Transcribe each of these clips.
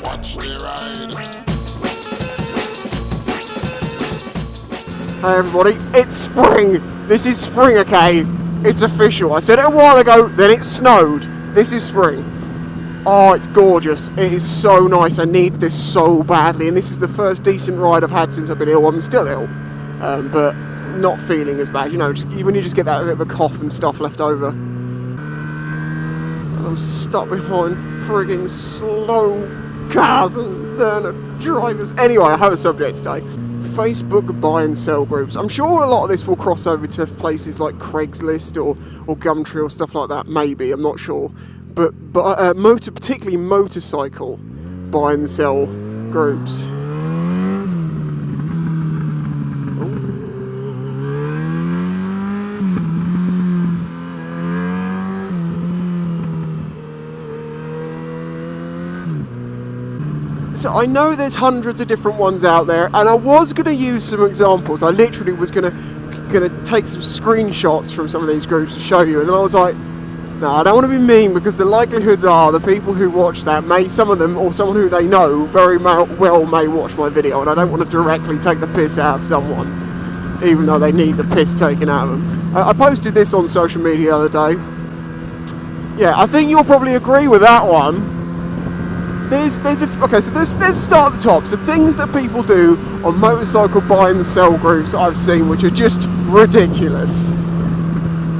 Watch the ride. Hey everybody, it's spring! This is spring, okay? It's official. I said it a while ago, then it snowed. This is spring. Oh, it's gorgeous. It is so nice. I need this so badly. And this is the first decent ride I've had since I've been ill. I'm still ill, but not feeling as bad. You know, when you just get that bit of a cough and stuff left over. And I'm stuck behind friggin' slow cars and learner drivers. Anyway, I have a subject today. Facebook buy and sell groups. I'm sure a lot of this will cross over to places like Craigslist or Gumtree or stuff like that. Maybe, I'm not sure. But particularly motorcycle buy and sell groups. So I know there's hundreds of different ones out there, and I was going to use some examples. I literally was going to take some screenshots from some of these groups to show you, and then I was like, no, I don't want to be mean, because the likelihoods are the people who watch that some of them, or someone who they know very well may watch my video, and I don't want to directly take the piss out of someone, even though they need the piss taken out of them. I posted this on social media the other day. Yeah, I think you'll probably agree with that one. Okay, so let's start at the top. So things that people do on motorcycle buy and sell groups that I've seen, which are just ridiculous.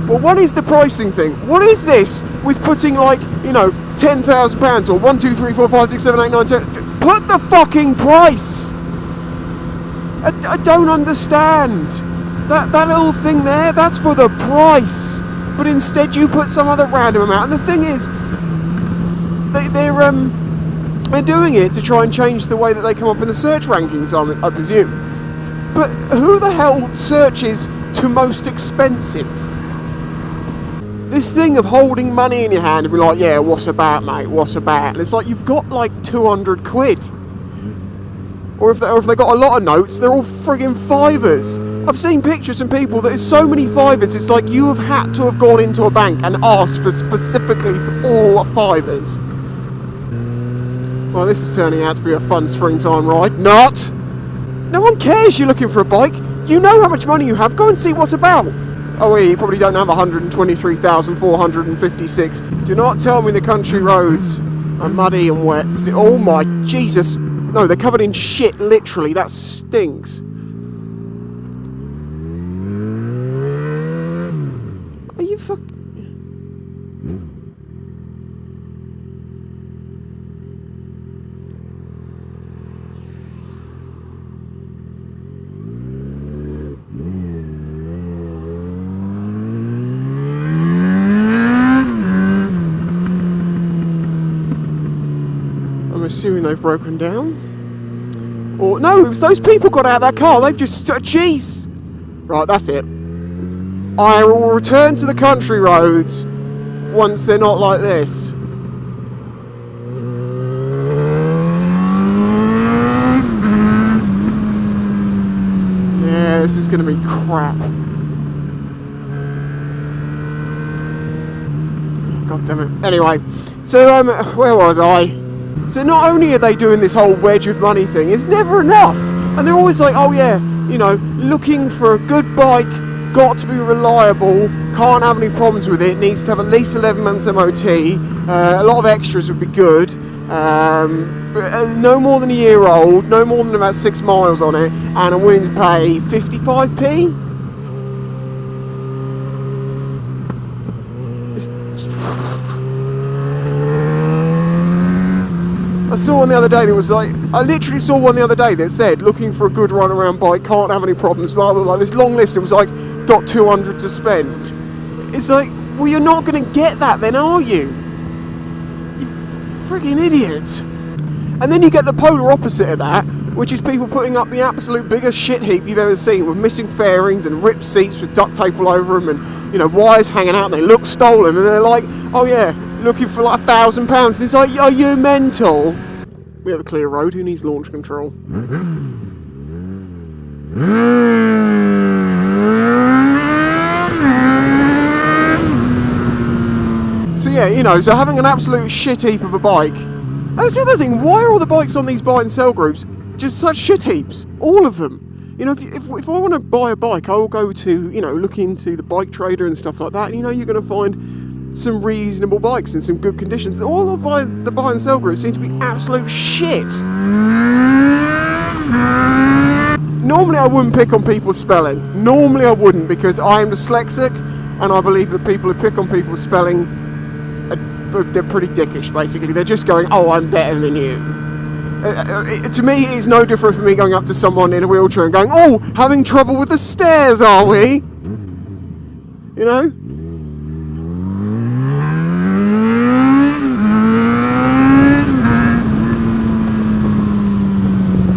Well, what is the pricing thing? What is this with putting, like, you know, £10,000 or 1, 2, 3, 4, 5, 6, 7, 8, 9, 10? Put the fucking price. I don't understand. That little thing there, that's for the price. But instead you put some other random amount. And the thing is, they're doing it to try and change the way that they come up in the search rankings, I presume. But who the hell searches to most expensive? This thing of holding money in your hand and be like, yeah, what's about, mate, what's about? And it's like, you've got like 200 quid. Or if they got a lot of notes, they're all friggin' fivers. I've seen pictures from people that is so many fivers, it's like you have had to have gone into a bank and asked for specifically for all fivers. Well, this is turning out to be a fun springtime ride. Not! No one cares you're looking for a bike. You know how much money you have. Go and see what's about. Oh, yeah, you probably don't have 123,456. Do not tell me the country roads are muddy and wet. Oh my Jesus. No, they're covered in shit, literally. That stinks. Are you assuming they've broken down. Or no, it was those people got out of that car. They've just jeez. Right, that's it. I will return to the country roads once they're not like this. Yeah, this is going to be crap. God damn it. Anyway, so where was I? So not only are they doing this whole wedge of money thing, it's never enough. And they're always like, oh yeah, you know, looking for a good bike, got to be reliable, can't have any problems with it, needs to have at least 11 months MOT, a lot of extras would be good, no more than a year old, no more than about 6 miles on it, and I'm willing to pay 55p? I saw one the other day that was like, I literally saw one the other day that said, looking for a good run around bike, can't have any problems, blah blah blah. This long list, it was like, got 200 to spend. It's like, well, you're not going to get that then, are you? You friggin' idiot. And then you get the polar opposite of that, which is people putting up the absolute biggest shit heap you've ever seen, with missing fairings and ripped seats with duct tape all over them, and, you know, wires hanging out, and they look stolen, and they're like, oh yeah, looking for like £1,000. It's like, are you mental? We have a clear road. Who needs launch control? So yeah, you know, so having an absolute shit heap of a bike That's the other thing. Why are all the bikes on these buy and sell groups just such shit heaps? All of them. You know, if I want to buy a bike, I will go to, you know, look into the bike trader and stuff like that. And, you know, you're going to find some reasonable bikes in some good conditions. All of the buy and sell groups seem to be absolute shit. Normally I wouldn't pick on people's spelling. Normally I wouldn't, because I am dyslexic, and I believe that people who pick on people's spelling, they're pretty dickish, basically. They're just going, oh, I'm better than you. To me, it's no different from me going up to someone in a wheelchair and going, oh, having trouble with the stairs, are we? You know?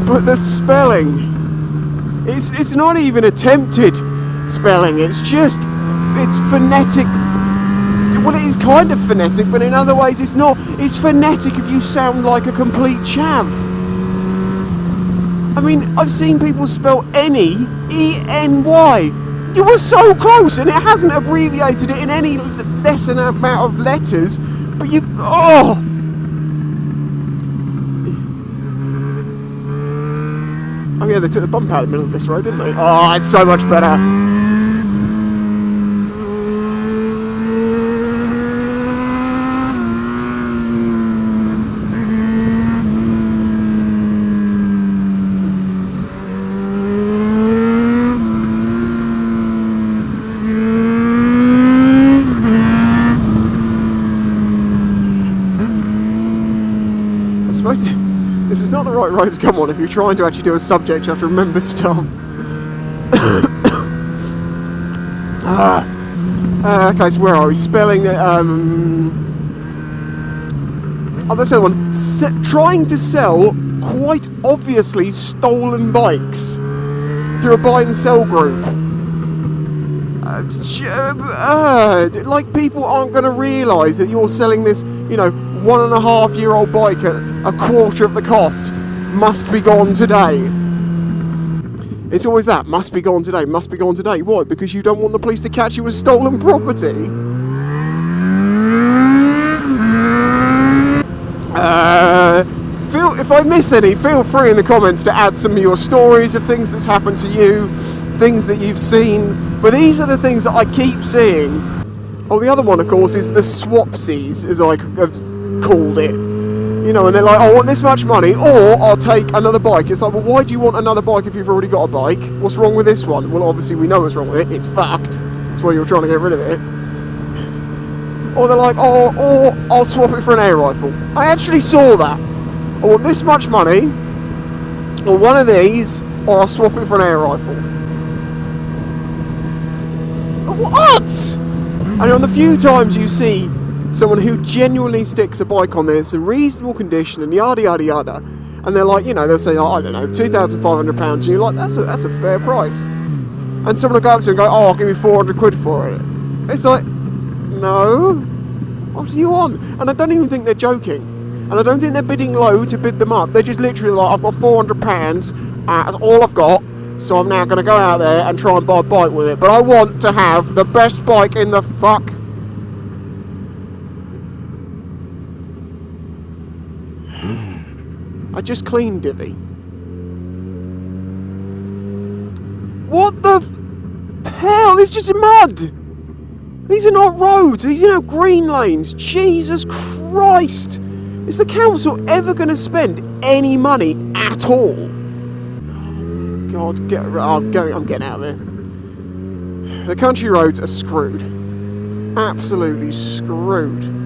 But the spelling, it's not even attempted spelling, it's phonetic. Well, it is kind of phonetic, but in other ways it's not. It's phonetic if you sound like a complete chav. I mean, I've seen people spell N-E, E-N-Y. You were so close, and it hasn't abbreviated it in any less than amount of letters, but you've... Oh! Oh yeah, they took the bump out in the middle of this road, didn't they? Oh, it's so much better. This is not the right road to come on if you're trying to actually do a subject. You have to remember stuff. Okay, so where are we? Spelling. Oh, that's the other one. Trying to sell quite obviously stolen bikes through a buy and sell group. Like, people aren't going to realise that you're selling this, you know, 1.5-year-old bike at a quarter of the cost. Must be gone today. It's always that. Must be gone today. Must be gone today. Why? Because you don't want the police to catch you with stolen property. If I miss any, feel free in the comments to add some of your stories of things that's happened to you, things that you've seen. But these are the things that I keep seeing. Oh, the other one, of course, is the swapsies, as I have called it. You know, and they're like, I want this much money, or I'll take another bike. It's like, well, why do you want another bike if you've already got a bike? What's wrong with this one? Well, obviously we know what's wrong with it. It's fucked. That's why you're trying to get rid of it. Or they're like, oh, or I'll swap it for an air rifle. I actually saw that. I want this much money, or one of these, or I'll swap it for an air rifle. What? And on the few times you see someone who genuinely sticks a bike on there, it's in reasonable condition and yada yada yada, and they're like, you know, they'll say, oh, I don't know, £2,500, and you're like, that's a fair price. And someone will go up to you and go, oh, I'll give you 400 quid for it. It's like, no, what do you want? And I don't even think they're joking, and I don't think they're bidding low to bid them up. They're just literally like, I've got £400, that's all I've got, so I'm now going to go out there and try and buy a bike with it, but I want to have the best bike in the fuck. I just cleaned DIVI. What the hell? This is just mud. These are not roads. These are not green lanes. Jesus Christ. Is the council ever going to spend any money at all? God, I'm getting out of there. The country roads are screwed. Absolutely screwed.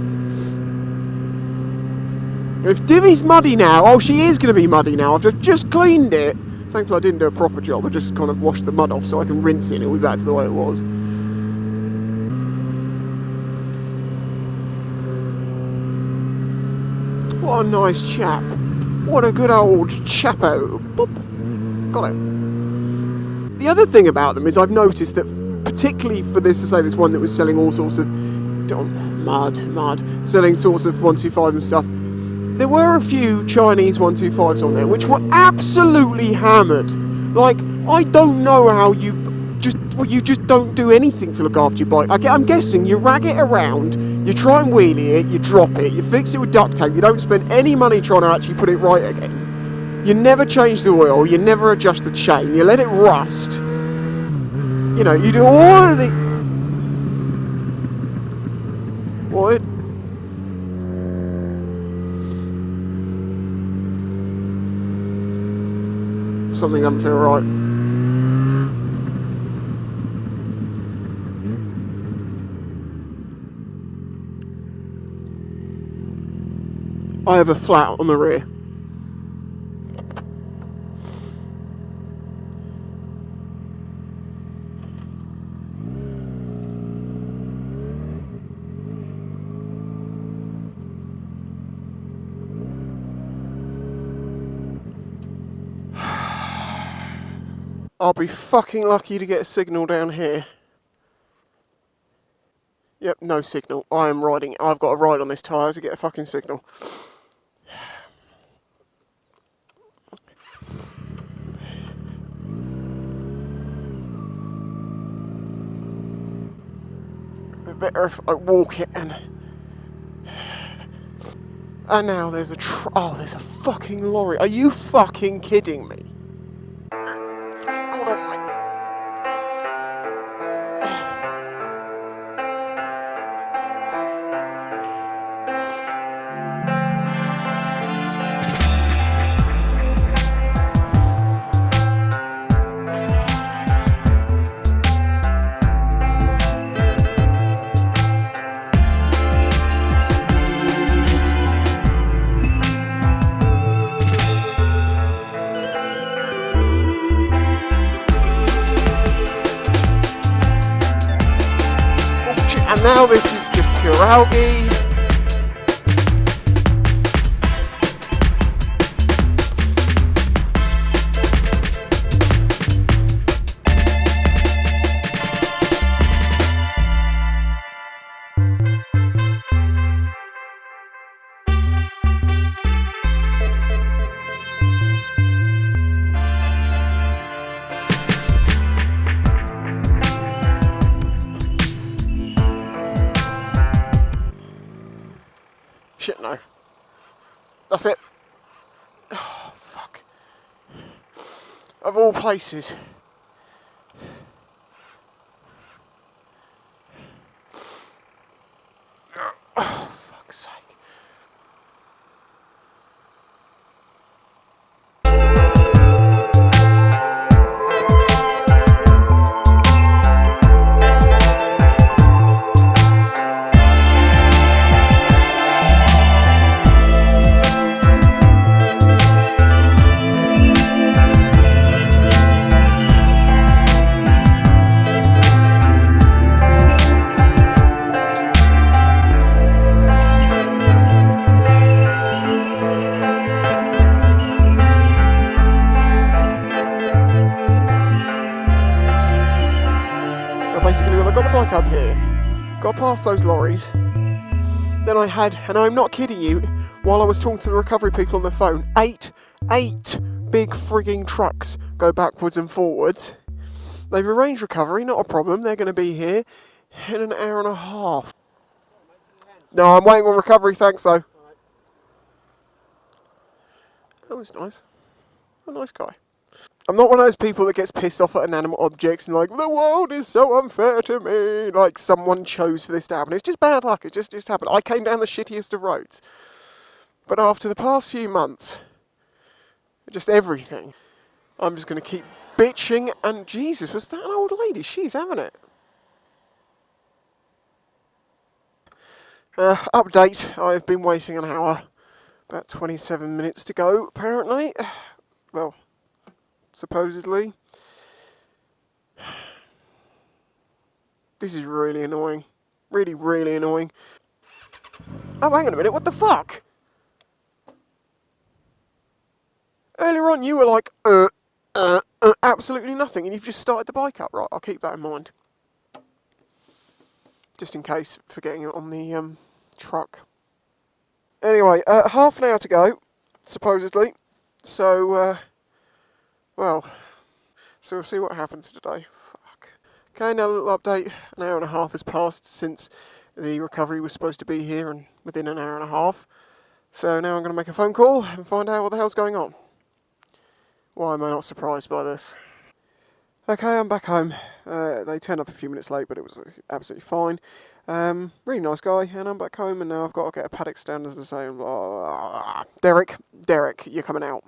If DIVI's muddy now, oh, she is going to be muddy now. I've just cleaned it. Thankfully I didn't do a proper job. I just kind of washed the mud off so I can rinse it and it'll be back to the way it was. What a nice chap. What a good old chapo. Boop. Got it. The other thing about them is I've noticed that, particularly for this one that was selling all sorts of mud, selling sorts of 125s and stuff, there were a few Chinese 125s on there which were absolutely hammered. Like, I don't know how you just Well, you just don't do anything to look after your bike. I'm guessing you rag it around, you try and wheelie it, you drop it, you fix it with duct tape, you don't spend any money trying to actually put it right again. You never change the oil, you never adjust the chain, you let it rust. You know, you do all of the... What? Something doesn't feel right. I have a flat on the rear. I'll be fucking lucky to get a signal down here. Yep, no signal. I am riding. I've got to ride on this tyre to get a fucking signal. Better if I walk it and now there's a there's a fucking lorry. Are you fucking kidding me? Hold on, mate. And now this is just pure algae. Shit, no. That's it. Oh, fuck. Of all places. Oh, fuck's sake. Basically, when I got the bike up here, got past those lorries, then I had, and I'm not kidding you, while I was talking to the recovery people on the phone, eight big frigging trucks go backwards and forwards. They've arranged recovery, not a problem, they're going to be here in an hour and a half. No, I'm waiting on recovery, thanks though. That was nice. A nice guy. I'm not one of those people that gets pissed off at inanimate objects and like, the world is so unfair to me. Like, someone chose for this to happen. It's just bad luck. It just happened. I came down the shittiest of roads. But after the past few months, just everything, I'm just going to keep bitching. And Jesus, was that an old lady? She's having it. Update. I've been waiting an hour. About 27 minutes to go, apparently. Well, supposedly. This is really annoying. Really, really annoying. Oh, hang on a minute, what the fuck? Earlier on you were like, absolutely nothing, and you've just started the bike up. Right, I'll keep that in mind. Just in case, forgetting it on the truck. Anyway, half an hour to go, supposedly. So, well, so we'll see what happens today. Fuck. Okay, now a little update. An hour and a half has passed since the recovery was supposed to be here, and within an hour and a half. So now I'm going to make a phone call and find out what the hell's going on. Why am I not surprised by this? Okay, I'm back home. They turned up a few minutes late, but it was absolutely fine. Really nice guy, and I'm back home, and now I've got to get a paddock stand, as I say. Derek, you're coming out.